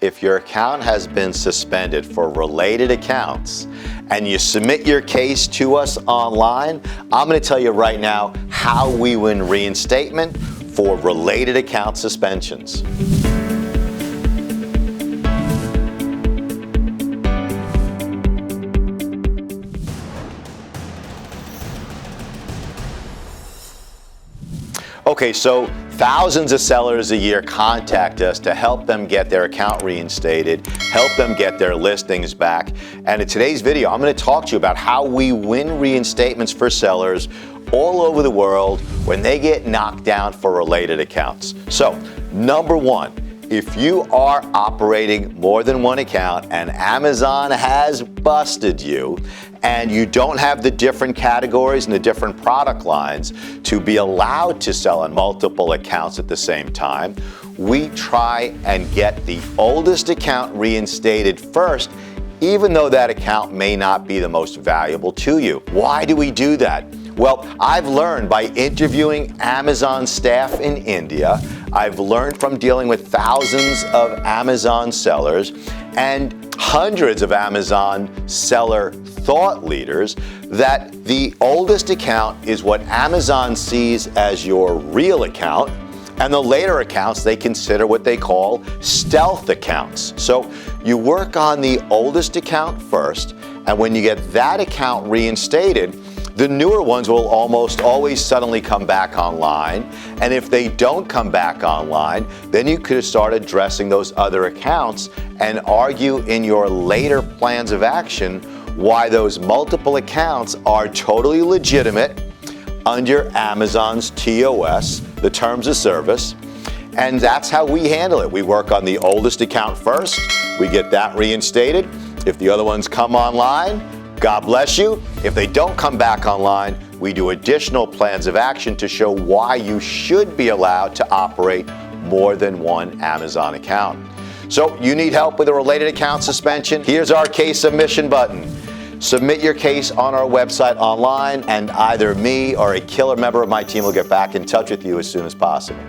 if your account has been suspended for related accounts and you submit your case to us online, I'm going to tell you right now how we win reinstatement for related account suspensions. Okay, so thousands of sellers a year contact us to help them get their account reinstated, help them get their listings back. And in today's video, I'm going to talk to you about how we win reinstatements for sellers all over the world when they get knocked down for related accounts. So, number one, if you are operating more than one account and Amazon has busted you and you don't have the different categories and the different product lines to be allowed to sell on multiple accounts at the same time, we try and get the oldest account reinstated first, even though that account may not be the most valuable to you. Why do we do that? Well, I've learned by interviewing Amazon staff in India, I've learned from dealing with thousands of Amazon sellers and hundreds of Amazon seller thought leaders that the oldest account is what Amazon sees as your real account, and the later accounts they consider what they call stealth accounts. So you work on the oldest account first, and when you get that account reinstated, the newer ones will almost always suddenly come back online. And if they don't come back online, then you could start addressing those other accounts and argue in your later plans of action why those multiple accounts are totally legitimate under Amazon's TOS, the terms of service. And that's how we handle it. We work on the oldest account first. We get that reinstated. If the other ones come online, God bless you. If they don't come back online, we do additional plans of action to show why you should be allowed to operate more than one Amazon account. So you need help with a related account suspension? Here's our case submission button. Submit your case on our website online, and either me or a killer member of my team will get back in touch with you as soon as possible.